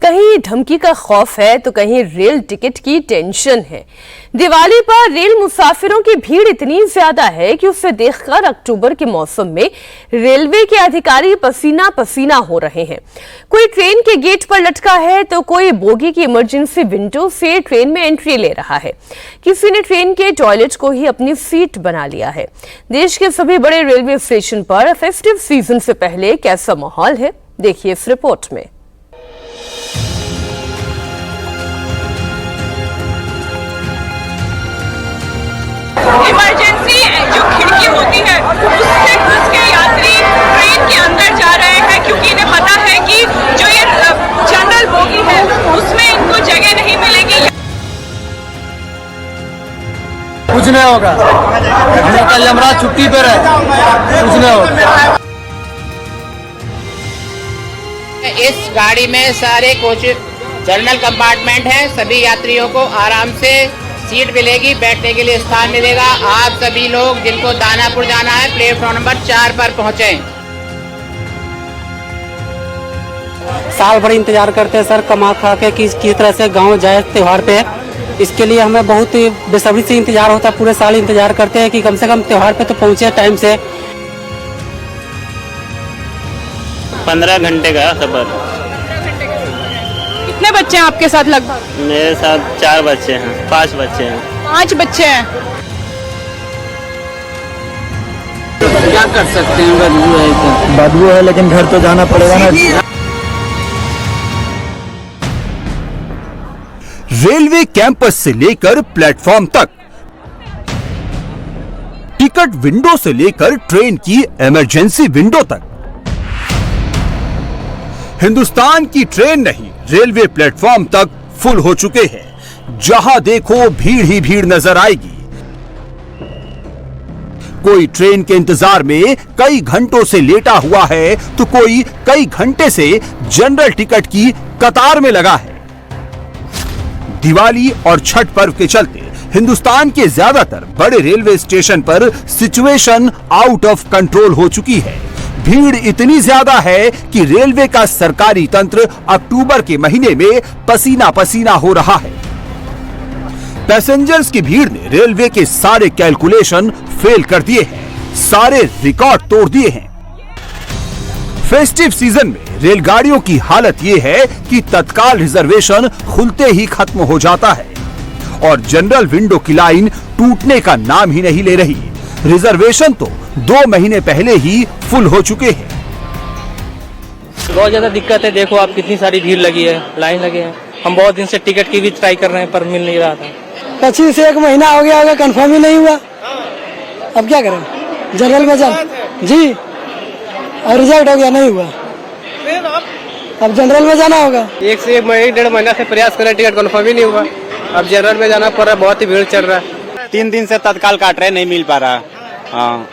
कहीं धमकी का खौफ है तो कहीं रेल टिकट की टेंशन है। दिवाली पर रेल मुसाफिरों की भीड़ इतनी ज्यादा है कि उसे देखकर अक्टूबर के मौसम में रेलवे के अधिकारी पसीना पसीना हो रहे हैं। कोई ट्रेन के गेट पर लटका है तो कोई बोगी की इमरजेंसी विंडो से ट्रेन में एंट्री ले रहा है। किसी ने ट्रेन के टॉयलेट को ही अपनी सीट बना लिया है। देश के सभी बड़े रेलवे स्टेशन पर फेस्टिव सीजन से पहले कैसा माहौल है, देखिए इस रिपोर्ट में। इमरजेंसी जो खिड़की होती है उससे घुस के यात्री ट्रेन के अंदर जा रहे हैं, क्योंकि इन्हें पता है कि जो ये जनरल बोगी है उसमें इनको जगह नहीं मिलेगी। कुछ नहीं होगा, हम लोग कल यमराज छुट्टी पर है, कुछ नहीं होगा। इस गाड़ी में सारे कोच जनरल कंपार्टमेंट हैं, सभी यात्रियों को आराम से सीट मिलेगी, बैठने के लिए स्थान मिलेगा। आप सभी लोग जिनको दानापुर जाना है प्लेटफॉर्म नंबर 4 पर पहुंचे। साल भर इंतजार करते हैं सर, कमा खा के किस तरह से गांव जाए त्योहार पे। इसके लिए हमें बहुत बेसब्री से इंतजार होता है। पूरे साल इंतजार करते हैं कि कम से कम त्योहार पे तो पहुंचे टाइम से। 15 घंटे का सफर। कितने बच्चे हैं आपके साथ? लगभग मेरे साथ 4 बच्चे हैं, 5 बच्चे हैं। 5 बच्चे हैं। क्या कर सकते हैं, बदबू है तो। बदबू है लेकिन घर तो जाना पड़ेगा ना। रेलवे कैंपस से लेकर प्लेटफॉर्म तक, टिकट विंडो से लेकर ट्रेन की इमरजेंसी विंडो तक, हिंदुस्तान की ट्रेन नहीं रेलवे प्लेटफॉर्म तक फुल हो चुके हैं। जहां देखो भीड़ ही भीड़ नजर आएगी। कोई ट्रेन के इंतजार में कई घंटों से लेटा हुआ है तो कोई कई घंटे से जनरल टिकट की कतार में लगा है। दिवाली और छठ पर्व के चलते हिंदुस्तान के ज्यादातर बड़े रेलवे स्टेशन पर सिचुएशन आउट ऑफ कंट्रोल हो चुकी है। भीड़ इतनी ज्यादा है कि रेलवे का सरकारी तंत्र अक्टूबर के महीने में पसीना पसीना हो रहा है। पैसेंजर्स की भीड़ ने रेलवे के सारे कैलकुलेशन फेल कर दिए हैं, सारे रिकॉर्ड तोड़ दिए हैं। फेस्टिव सीजन में रेलगाड़ियों की हालत यह है कि तत्काल रिजर्वेशन खुलते ही खत्म हो जाता है और जनरल विंडो की लाइन टूटने का नाम ही नहीं ले रही। रिजर्वेशन तो 2 महीने पहले ही फुल हो चुके हैं। बहुत ज्यादा दिक्कत है। देखो आप कितनी सारी भीड़ लगी है, लाइन लगे हैं। हम बहुत दिन से टिकट की भी ट्राई कर रहे हैं पर मिल नहीं रहा था। 25 से 1 महीना हो गया होगा, कंफर्म ही नहीं हुआ। अब क्या करें, जनरल में जाना जी और रिजेक्ट हो गया, नहीं हुआ। अब जनरल में जाना होगा। 1 से 1.5 महीना से प्रयास करें, टिकट कंफर्म ही नहीं हुआ। अब जनरल में जाना पड़ रहा है, बहुत ही भीड़ चल रहा है। 3 दिन से तत्काल काट रहे, नहीं मिल पा रहा। हाँ,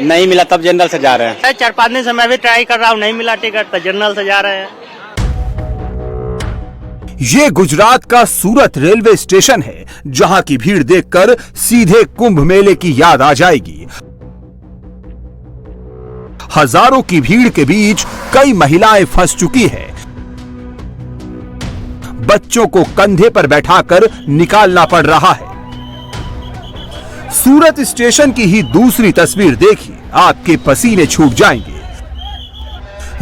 नहीं मिला तब जनरल से जा रहे हैं। 4-5 दिन से मैं भी ट्राई कर रहा हूँ, नहीं मिला टिकट तो जनरल से जा रहे हैं। ये गुजरात का सूरत रेलवे स्टेशन है, जहां की भीड़ देखकर सीधे कुंभ मेले की याद आ जाएगी। हजारों की भीड़ के बीच कई महिलाएं फंस चुकी हैं। बच्चों को कंधे पर बैठाकर निकालना पड़ रहा है। सूरत स्टेशन की ही दूसरी तस्वीर देखिए, आपके पसीने छूट जाएंगे।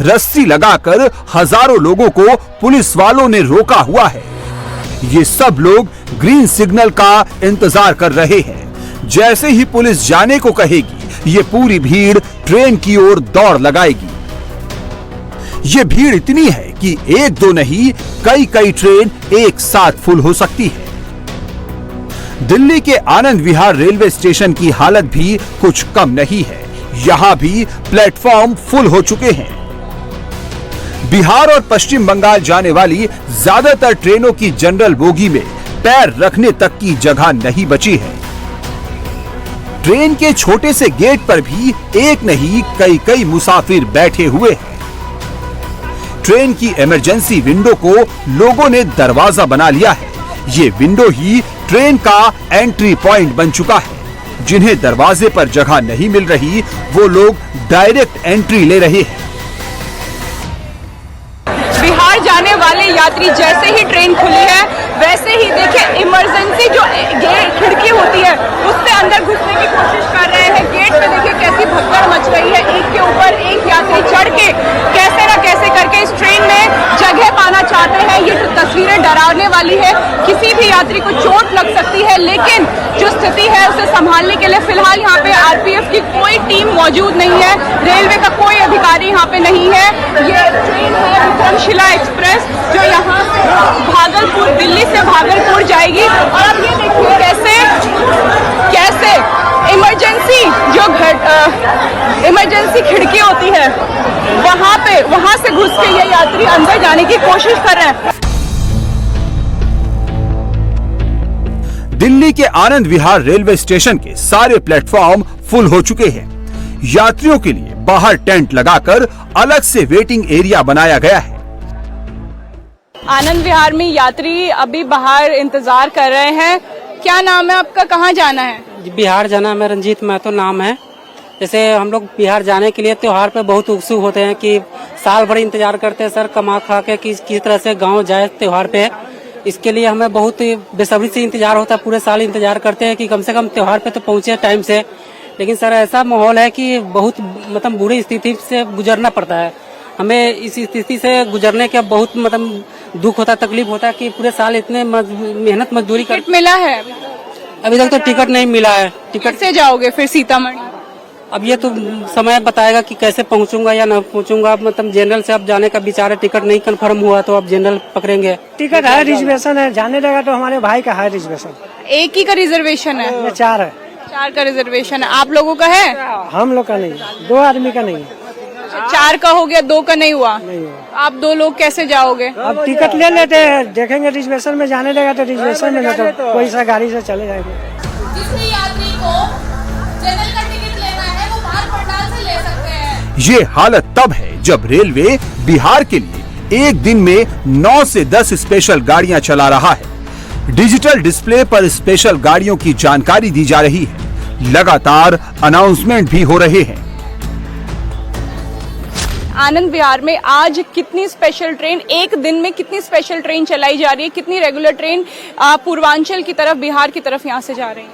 रस्सी लगाकर हजारों लोगों को पुलिस वालों ने रोका हुआ है। ये सब लोग ग्रीन सिग्नल का इंतजार कर रहे हैं। जैसे ही पुलिस जाने को कहेगी, ये पूरी भीड़ ट्रेन की ओर दौड़ लगाएगी। ये भीड़ इतनी है कि 1-2 नहीं, कई ट्रेन एक साथ फुल हो सकती है। दिल्ली के आनंद विहार रेलवे स्टेशन की हालत भी कुछ कम नहीं है। यहां भी प्लेटफॉर्म फुल हो चुके हैं। बिहार और पश्चिम बंगाल जाने वाली ज्यादातर ट्रेनों की जनरल बोगी में पैर रखने तक की जगह नहीं बची है। ट्रेन के छोटे से गेट पर भी एक नहीं कई मुसाफिर बैठे हुए हैं। ट्रेन की इमरजेंसी विंडो को लोगों ने दरवाजा बना लिया है। ये विंडो ही ट्रेन का एंट्री पॉइंट बन चुका है। जिन्हें दरवाजे पर जगह नहीं मिल रही, वो लोग डायरेक्ट एंट्री ले रहे हैं। जाने वाले यात्री जैसे ही ट्रेन खुली है वैसे ही देखिए इमरजेंसी जो गेट खिड़की होती है उससे अंदर घुसने की कोशिश कर रहे हैं। गेट पे देखिए कैसी भगदड़ मच रही है, एक के ऊपर एक यात्री चढ़ के कैसे ना कैसे करके इस ट्रेन में जगह पाना चाहते हैं। ये तस्वीरें डरावने वाली है, किसी भी यात्री को चोट लग सकती है, लेकिन जो स्थिति है उसे संभालने के लिए फिलहाल यहाँ पे आरपीएफ की कोई टीम मौजूद नहीं है, रेलवे का कोई अधिकारी यहाँ पे नहीं है। ये ट्रेन है विक्रमशिला एक्सप्रेस जो यहाँ से भागलपुर, दिल्ली से भागलपुर जाएगी। और अब ये देखिए कैसे इमरजेंसी जो इमरजेंसी खिड़की होती है वहां से घुस के ये यात्री अंदर जाने की कोशिश कर रहे हैं। दिल्ली के आनंद विहार रेलवे स्टेशन के सारे प्लेटफॉर्म फुल हो चुके हैं। यात्रियों के लिए बाहर टेंट लगाकर अलग से वेटिंग एरिया बनाया गया है। आनंद विहार में यात्री अभी बाहर इंतजार कर रहे हैं। क्या नाम है आपका, कहाँ जाना है? बिहार जाना है, रंजीत महतो नाम है। जैसे हम लोग बिहार जाने के लिए त्योहार पे बहुत उत्सुक होते हैं कि साल भर इंतजार करते हैं सर कमा खा के किस तरह से गांव जाए त्योहार पे। इसके लिए हमें बहुत बेसब्री से इंतजार होता है, पूरे साल इंतजार करते हैं कि कम से कम त्योहार पे तो पहुंचे टाइम से। लेकिन सर ऐसा माहौल है कि बहुत मतलब बुरी स्थिति से गुजरना पड़ता है। हमें इस स्थिति से गुजरने का बहुत मतलब दुख होता है, तकलीफ होता है कि पूरे साल इतने मेहनत मजदूरी टिकट मिला है? अभी तक तो टिकट नहीं मिला है। टिकट से जाओगे फिर सीतामढ़ी? अब ये तो समय बताएगा कि कैसे पहुंचूंगा या न पहुंचूंगा। मतलब जनरल से अब जाने का विचार है, टिकट नहीं कंफर्म हुआ तो अब जनरल पकड़ेंगे। टिकट है, रिजर्वेशन है, जाने देगा तो हमारे भाई का है रिजर्वेशन। एक ही का रिजर्वेशन है? 4 है। 4 का रिजर्वेशन है। आप लोगों का है? हम लोग का नहीं, 2 आदमी का नहीं। 4 का हो गया, 2 का नहीं हुआ। नहीं हुआ। आप 2 लोग कैसे जाओगे? अब टिकट ले लेते हैं, देखेंगे रिजर्वेशन में जाने देगा तो रिजर्वेशन में, तो कोई सा गाड़ी से चले जाएंगे। जिस यात्री को जनरल का टिकट लेना है वो बाहर पंडाल से ले सकते हैं। ये हालत तब है जब रेलवे बिहार के लिए एक दिन में 9 से 10 स्पेशल गाड़ियां चला रहा है। डिजिटल डिस्प्ले पर स्पेशल गाड़ियों की जानकारी दी जा रही है, लगातार अनाउंसमेंट भी हो रहे हैं। आनंद विहार में आज कितनी स्पेशल ट्रेन, एक दिन में कितनी स्पेशल ट्रेन चलाई जा रही है, कितनी रेगुलर ट्रेन पूर्वांचल की तरफ, बिहार की तरफ यहाँ से जा रही है?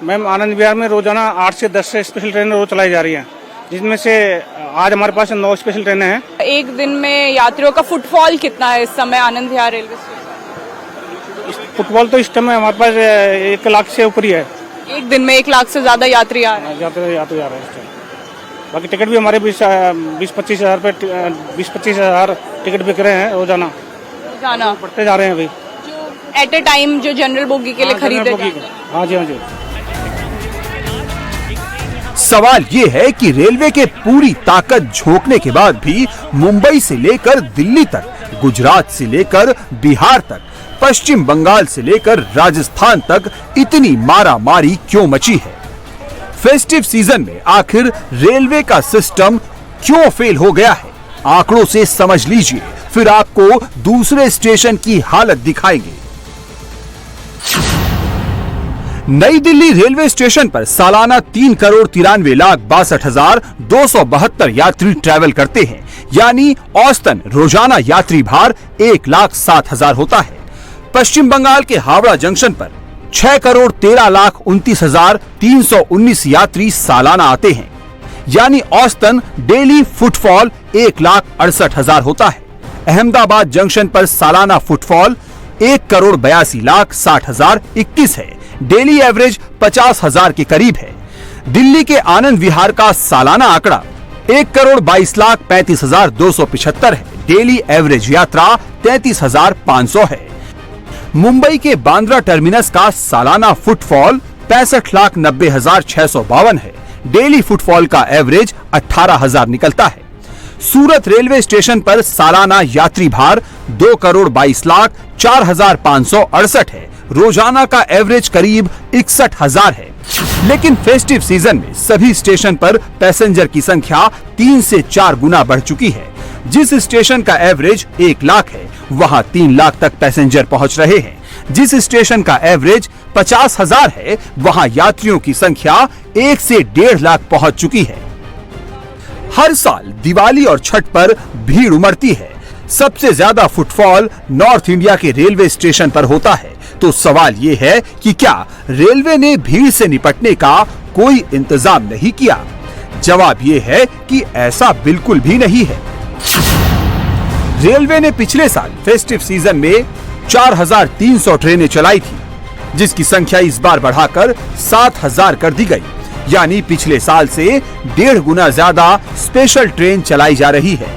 मैम आनंद विहार में रोजाना 8 से 10 स्पेशल ट्रेन रोज चलाई जा रही हैं, जिसमें से आज हमारे पास 9 स्पेशल ट्रेनें हैं। एक दिन में यात्रियों का फुटफॉल कितना है इस समय Anand Vihar railway station? Football तो इस समय हमारे पास 1 लाख से ऊपर ही है। एक दिन में 1 लाख से ज्यादा यात्री आ रहे हैं? यात्री जा रहे हैं। बाकी टिकट भी हमारे 20-25 हजार टिकट बिक रहे हैं रोजाना। बढ़ते जा रहे हैं अभी एट ए टाइम जो जनरल बोगी के लिए खरीदे। हाँ जी, हाँ जी। सवाल ये है कि रेलवे के पूरी ताकत झोंकने के बाद भी मुंबई से लेकर दिल्ली तक, गुजरात से लेकर बिहार तक, पश्चिम बंगाल से लेकर राजस्थान तक इतनी मारामारी क्यों मची है? फेस्टिव सीजन में आखिर रेलवे का सिस्टम क्यों फेल हो गया है? आंकड़ों से समझ लीजिए, फिर आपको दूसरे स्टेशन की हालत दिखाएंगे। नई दिल्ली रेलवे स्टेशन पर सालाना 3,93,62,272 यात्री ट्रैवल करते हैं, यानी औसतन रोजाना यात्री भार 1,07,000 होता है। पश्चिम बंगाल के हावड़ा जंक्शन पर 6,13,29,319 यात्री सालाना आते हैं, यानी औसतन डेली फुटफॉल 1,68,000 होता है। अहमदाबाद जंक्शन पर सालाना फुटफॉल 1,82,60,021 है, डेली एवरेज 50,000 के करीब है। दिल्ली के आनंद विहार का सालाना आंकड़ा 1,22,35,275 है, डेली एवरेज यात्रा 33,500 है। मुंबई के बांद्रा टर्मिनस का सालाना फुटफॉल 65,90,652 है, डेली फुटफॉल का एवरेज 18,000 निकलता है। सूरत रेलवे स्टेशन पर सालाना यात्री भार 2,22,04,568 है, रोजाना का एवरेज करीब 61,000 है। लेकिन फेस्टिव सीजन में सभी स्टेशन पर पैसेंजर की संख्या 3 से 4 गुना बढ़ चुकी है। जिस स्टेशन का एवरेज 1 लाख है, वहां 3 लाख तक पैसेंजर पहुंच रहे हैं। जिस स्टेशन का एवरेज 50,000 है, वहां यात्रियों की संख्या 1 से 1.5 लाख पहुंच चुकी है। हर साल दिवाली और छठ पर भीड़ उमड़ती है, सबसे ज्यादा फुटफॉल नॉर्थ इंडिया के रेलवे स्टेशन पर होता है, तो सवाल ये है कि क्या रेलवे ने भीड़ से निपटने का कोई इंतजाम नहीं किया? जवाब ये है कि ऐसा बिल्कुल भी नहीं है। रेलवे ने पिछले साल फेस्टिव सीजन में 4,300 ट्रेनें चलाई थी, जिसकी संख्या इस बार बढ़ाकर 7,000 कर दी गई। यानी पिछले साल से 1.5 गुना ज्यादा स्पेशल ट्रेन चलाई जा रही है।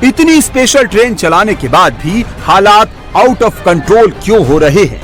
इतनी स्पेशल ट्रेन चलाने के बाद भी हालात आउट ऑफ कंट्रोल क्यों हो रहे हैं?